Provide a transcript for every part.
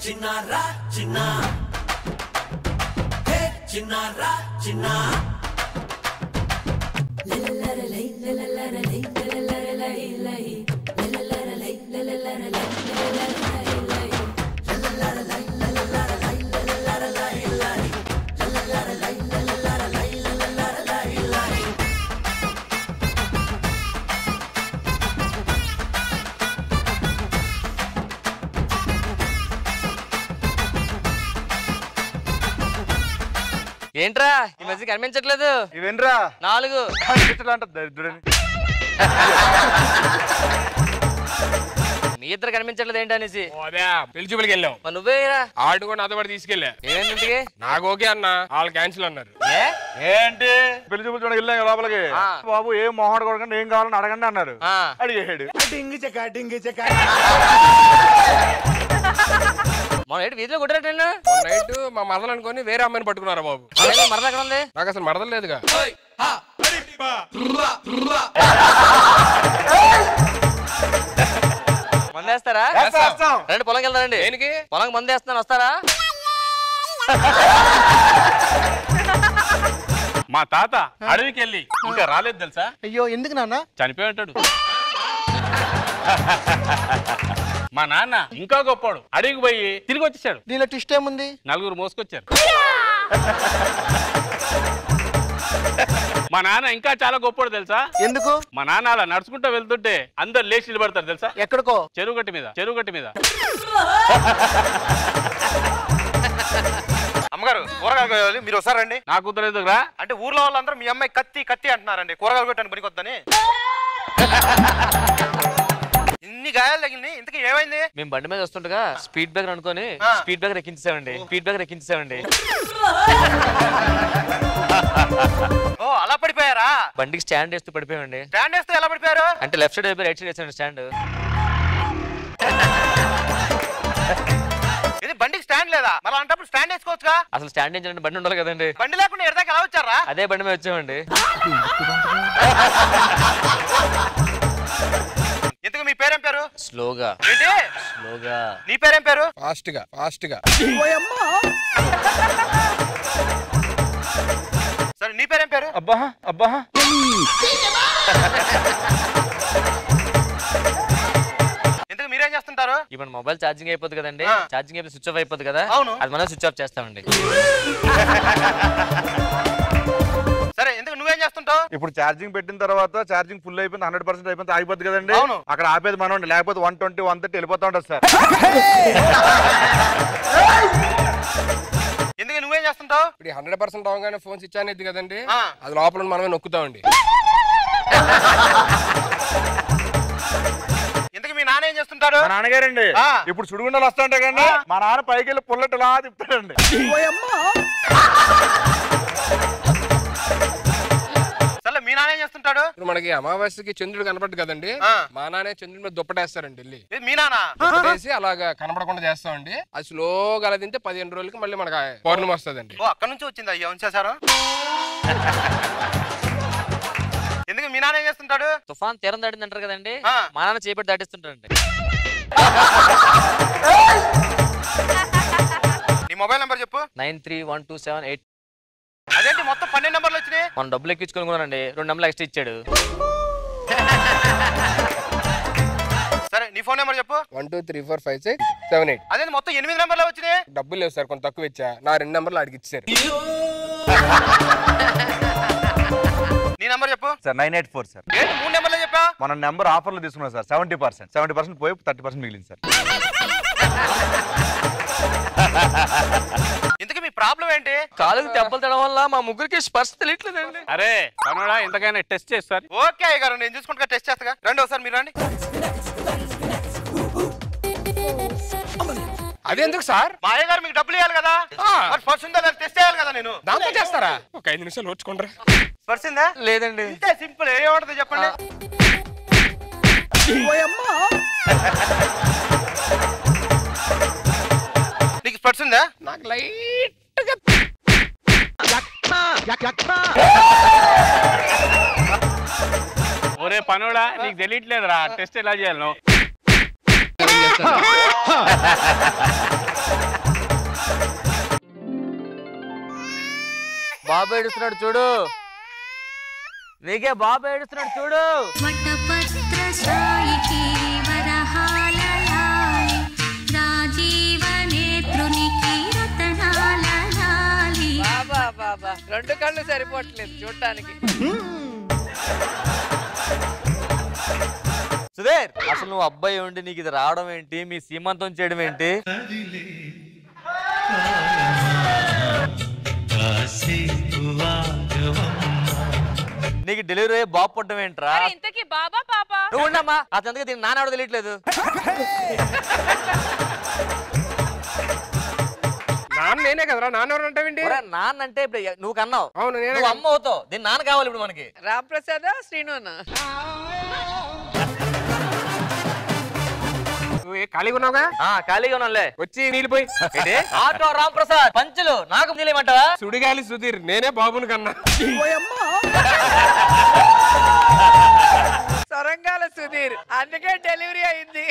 చిన్నారా చిన్న హే చిన్నారా చిన్న లలలలలై లలలలలై లలలలలై లై లలలలలై లలలలలై లలలలలై లలలలలై లలలలలై లలలలలై లై లలలలలై లలలలలై లలలలలై లై ఏంట్రా ఈ మధ్య కనిపించట్లేదు? ఇవేంట్రా 4 కనిపించడంట దరిద్రుడని. మీ ఇద్దరు కనిపించట్లేదు ఏంటనేసి అదే పెళ్లి చూపులకి వెళ్ళాం. నువ్వేరా ఆడు కూడా నాతో పాటు తీసుకెళ్ళా. ఏంటికి? నాకు ఓకే అన్న, వాళ్ళు క్యాన్సిల్ అన్నారు. ఏంటి పెళ్లి చూపులు చూడడానికి వెళ్ళాం లోపలికి. బాబు ఏం మొహాడు కొడకండి, ఏం కావాలని అడగండి అన్నారు. అడిగాడు. మన ఏంటి వీధిలో కొట్టినట్టు నైట్ మా మరదలు అనుకొని వేరే అమ్మాయిని పట్టుకున్నారా బాబు. మరద ఎక్కడ ఉంది? నాకు అసలు మరదలు లేదుగా. మందేస్తారా? రండి పొలంకి వెళ్తారండి. దేనికి? పొలంకి మందేస్తున్నాను, వస్తారా? మా తాత అడవికి వెళ్ళి ఇంకా రాలేదు తెలుసా? అయ్యో ఎందుకు నాన్న? చనిపోయి ఉంటాడు. మా నాన్న ఇంకా గొప్పాడు, అడవికి పోయి తిరిగి వచ్చేసాడు. దీనిలో ట్విస్ట్ ఏముంది? 4 మోసుకొచ్చారు. మా నాన్న ఇంకా చాలా గొప్పాడు తెలుసా? ఎందుకు? మా నాన్న అలా నడుచుకుంటూ వెళ్తుంటే అందరు లేచి నిలబడతారు తెలుసా? ఎక్కడికో? చెరువుగట్టి మీద. చెరువుగట్టి మీద. అమ్మగారు కూరగాయలు మీరు వస్తారండి. నాకు కుదరదురా అంటే ఊర్లో వాళ్ళందరూ మీ అమ్మాయి కత్తి కత్తి అంటున్నారండి. కూరగాయలు కొట్టాను పనికొద్దని. ఇన్ని గాయాలు తగిలినాయి, ఇంతకీ ఏమైంది? మేము బండి మీద వస్తుండగా స్పీడ్ బ్రేకర్ అనుకొని స్పీడ్ బ్రేకర్ ఎక్కించామండి. స్పీడ్ బ్రేకర్ ఎక్కించామండి. ఓ అలా పడిపోయారా? బండికి స్టాండ్ వేస్తూ పడిపోయామండి. స్టాండ్ వేస్తూ ఎలా పడిపోయారు? అంటే లెఫ్ట్ సైడ్ అయిపోయి రైట్ సైడ్ వేసాను స్టాండ్. ఇది బండికి స్టాండ్ లేదా? మరి అంటప్పుడు స్టాండ్ వేసుకోవచ్చుగా. అసలు స్టాండ్ ఏం బండి ఉండాలి కదండి. బండి లేకుండా ఎడదాకా ఎలా వచ్చారా? అదే బండి మీద వచ్చామండి. ఇంతకు మీ పేరేం పేరు? స్లోగా. ఏంటి స్లోగా? నీ పేరేం పేరు? ఫాస్ట్ గా ఫాస్ట్ గా. సరే నీ పేరేం పేరు? అబ్బా అబ్బా. ఇంతకు మీరేం చేస్తుంటారు? ఇప్పుడు మొబైల్ ఛార్జింగ్ అయిపోతుంది కదండి. ఛార్జింగ్ అయిపోయి స్విచ్ ఆఫ్ అయిపోతుంది కదా. అవును. అది మనం స్విచ్ ఆఫ్ చేస్తామండి. సరే ఇంతకు నువ్వేం చేస్తుంటావు? ఇప్పుడు ఛార్జింగ్ పెట్టిన తర్వాత ఛార్జింగ్ ఫుల్ అయిపోయింది, 100% అయిపోయింది, ఆగిపోద్ది కదండి. అవును. అక్కడ ఆపేది మనం, లేకపోతే 120, 130 వెళ్ళిపోతా ఉంటుంది సార్. ఎందుకు నువ్వేం చేస్తుంటావు? ఇప్పుడు 100% అవగానే ఫోన్ స్విచ్ అనేది కదండి, అది లోపల మనమే నొక్కుతామండి. ఇంతకు మీ నాన్న ఏం చేస్తుంటాడు? మా నాన్నగారండి ఇప్పుడు సుడిగుండాలు వస్తుంటే కానీ మా నాన్న పైకి వెళ్ళి పుల్లట్ ఇలా తిప్పుతాడండి. సరే మీ నాన్న ఏం చేస్తుంటాడు? ఇప్పుడు మనకి అమావాస్యకి చంద్రుడు కనపడ్డు కదండి, మా నానే చంద్రుడి మీద దుప్పటేస్తారండి. వెళ్ళి మీ నాన్న దుప్పటేసి అలాగా కనపడకుండా చేస్తామండి. అది స్లోగా అలా తింటే 15 రోజులకి మళ్ళీ మనకి పౌర్ణమి వస్తుందండి. ఓ అక్కడ నుంచి వచ్చింది అయ్యా ఉంచేశారు. ఎందుకు మీ నాన్న ఏం చేస్తుంటాడు? తుఫాన్ తీరం దాటింది అంటారు కదండి, మా నాన్న చేపట్టి దాటిస్తుంటారండి. నీ మొబైల్ నెంబర్ చెప్పు. 931278. అదేంటి మొత్తం 12 నెంబర్లు వచ్చినాయి? మనం డబ్బులు ఎక్కించుకొని కొన్నానండి, 2 నెంబర్లు ఎక్స్ట్రా ఇచ్చాడు. సరే నీ ఫోన్ నెంబర్ చెప్పు. 1 2 3 4 5 6 7 8. అదేంటి మొత్తం 8 నెంబర్లు వచ్చినాయి? డబ్బులు లేవు సార్, కొంత తక్కువ ఇచ్చా. నా 2 నెంబర్లు అడిగి ఇచ్చారు. నీ నెంబర్ చెప్పు. Sir 984 sir. ఏంటి 3 నెంబర్లు చెప్పా? మనం నెంబర్ ఆఫర్లో తీసుకున్నాం సార్. 70% పోయి 30% మిగిలింది సార్. ఇంతకీ మీ ప్రాబ్లం ఏంటి? కాలుకి దెబ్బలు తడడం వల్ల మా ముగ్గురికి స్పర్శ తెలియట్లేదండి. అరే కనోడా ఎంతకైనా టెస్ట్ చేస్తారు. ఓకే అయ్య గారు, నేను చూసుకుంటా టెస్ట్ చేస్తా. రండి ఒకసారి మీరు రండి. అదెందుకు సార్? మా అయ్య గారు మీకు డబ్బులు ఇవ్వాలి కదా, మరి స్పర్శ ఉందా లేదా టెస్ట్ చేయాలి కదా. నేను దాంతో చేస్తారా? ఒక 5 నిమిషాలు ఓర్చుకుంటారా? స్పర్శ ఉందా? లేదండి. ఇంతే సింపుల్. ఏమంటుంది చెప్పండి. నీకు స్పర్శ ఉందా? నాకు లైట్ గా. ఒరే పనోడా, నీకు తెలియట్లేదురా టెస్ట్ ఎలా చేయాలను. బాబు ఏడుస్తున్నాడు చూడు, నీకే బాబు ఏడుస్తున్నాడు చూడు. బాబా బాబా 2 కళ్ళు సరిపోవట్లేదు చూడటానికి. సుధీర్, అసలు నువ్వు అబ్బాయి ఉండి నీకు ఇది రావడం ఏంటి, మీ సీమంతం చేయడం ఏంటి? నీకు డెలివరీ అయ్యే బాబు పుట్టడం ఏంట్రా? ఇంతకీ బాబా పాపా? నువ్వు ఉండమ్మా, అతనికి దీని నాన్న ఎవడో తెలియట్లేదు. నేనే కదరా, నాన్న ఎవరు అంటావేంటి? నాన్న అంటే ఇప్పుడు నువ్వు కన్నావు. అవును, నువ్వు అమ్మ అవుతావు, దీని నాన్న కావాలి ఇప్పుడు మనకి. రాంప్రసాద్ శ్రీనునా? ఖాళీగా ఉన్నావుగా? ఖాళీగా ఉన్నాలే, వచ్చి నీళ్ళిపోయి. ఆటో రాంప్రసాద్ పంచులు నాకు నీళ్ళేమంటావా? సుడిగాలి సుధీర్, నేనే బాబుని కన్నా. సొరంగాల సుధీర్, అందుకే డెలివరీ అయింది.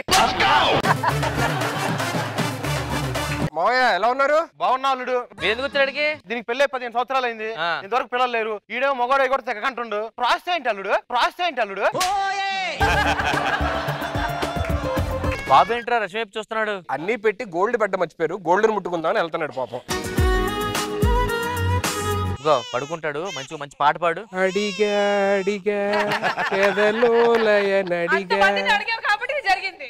మావయ్య ఎలా ఉన్నారు? బాగున్నా అల్లుడు. ఎందుకు వచ్చాడికి? దీనికి పెళ్ళి 15 సంవత్సరాలు అయింది, ఇంతవరకు పిల్లలు లేరు. ఈడేమో మొగోడు కూడా తెగకంటుండు. ప్రాసెస్ ఏంటి అల్లుడు? ప్రాసెస్ ఏంటి అల్లుడు? బాబు ఏంట్రా రసం వైపు చూస్తున్నాడు? అన్ని పెట్టి గోల్డ్ బెడ్డ మర్చిపోయారు, గోల్డ్ ముట్టుకుందామని వెళ్తున్నాడు పాపం. పడుకుంటాడు, మంచి పాట పాడు. అడిగా అడిగా పెదలో లయనడిగా. అడిగావు కాబట్టి జరిగింది.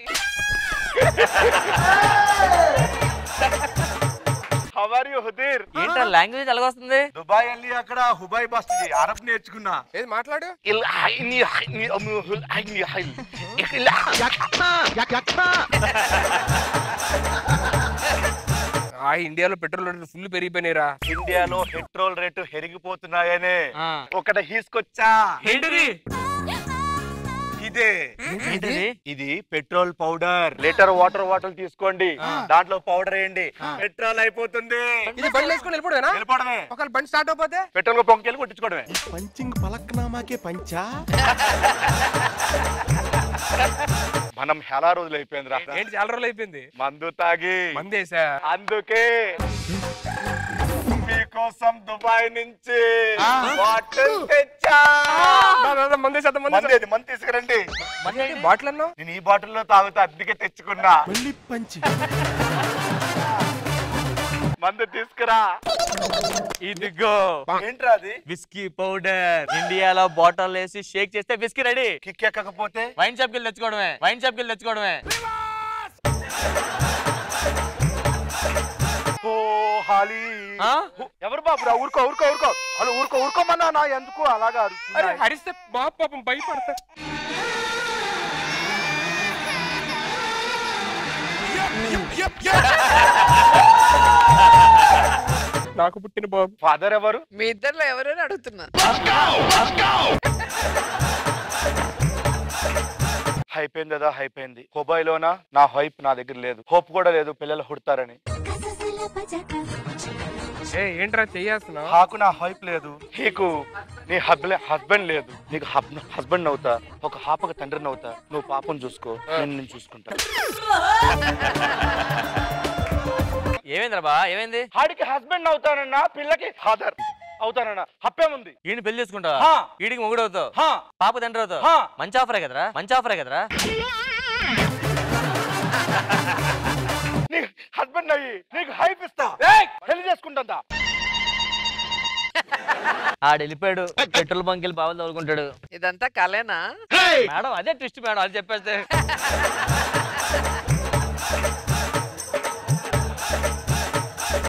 How are you, హుదీర్? ఏంట్రా లాంగ్వేజ్ ఎలాగొస్తుంది? దుబాయ్ వెళ్ళి అక్కడ హుబాయ్ బస్ అరబ్ నేర్చుకున్నా. ఏది మాట్లాడు? ఇండియాలో పెట్రోల్ రేట్లు ఫుల్ పెరిగిపోయినాయిరా. ఇండియాలో పెట్రోల్ రేటు పెరిగిపోతున్నాయనే ఒకటి తీసుకొచ్చా. ఏంటిది? ఇది పెట్రోల్ పౌడర్. లీటర్ వాటర్ తీసుకోండి, దాంట్లో పౌడర్ వేయండి, పెట్రోల్ అయిపోతుంది. ఇది బండి వేసుకొని వెళ్ళిపోవడమే. ఒకవేళ బండి స్టార్ట్ అయిపోతే పెట్రోల్ పొంకెళ్ళి కొట్టించుకోవడమే. పంచింగ్ పలక్నామాకే పంచా. మనం చాలా రోజులు అయిపోయింది రా. ఏంటి చాలా రోజులు అయిపోయింది? మందు తాగి మందేసా. అందుకే మీకోసం దుబాయ్ నుంచి బాటిల్ తెచ్చా. మంది తీసుకురండి. బాటిల్ అన్నా? నేను ఈ బాటిల్లో తాగుతా, అందుకే తెచ్చుకున్నా. మందు తీసుకురా. ఇదిగో ఏంట్రా అది? Whisky powder. ఇండియాలో బాటిల్ వేసి షేక్ చేస్తే విస్కీ రెడీ. కిక్ ఎక్కకపోతే వైన్ షాప్ కి తెచ్చుకోవడమే. ఓ హాలి. ఎవరు బాబురా? ఊరుకో అలా ఊరుకోమన్నా. నా ఎందుకు అలాగా హరిస్తే బాబు పాపం భయపడతా. నాకు పుట్టిన బాబు. ఫాదర్ ఎవరు? మీ ఇద్దరులో ఎవరైనా అడుగుతున్నా. అయిపోయింది కదా, అయిపోయింది. హుబాయ్లోనా నా హైప్ నా దగ్గర లేదు, హోప్ కూడా లేదు పిల్లలు హుడతారని. ఏంట్రా చెయ్యాల్సిన? నాకు నా హైప్ లేదు, నీకు నీ హస్బెండ్ లేదు. నీకు హస్బెండ్ అవుతా, ఒక హాపక తండ్రిని అవుతా. నువ్వు పాపం చూసుకో, నేను చూసుకుంటా. ఏమైందిరా బా? ఏమైంది? ఆడికి హస్బెండ్ అవుతానన్నా, పిల్లకి ఫాదర్ అవుతానన్నా. హప్పేముంది? ఈయన పెళ్లి చేసుకుంటావా? ఈడికి మొగుడు అవుతావు, పాప తండ్రి అవుతావు. మంచి ఆఫరే కదరా. హస్బెండ్ అయ్యి నీకు హైప్ ఇస్తా, పెళ్లి చేసుకుంటా. ఆడు వెళ్ళిపోయాడు, పెట్రోల్ బంక్ వెళ్ళి బావులు తోలుకుంటాడు. ఇదంతా కలేనా మేడం? అదే ట్విస్ట్ మేడం, అది చెప్పేస్తే.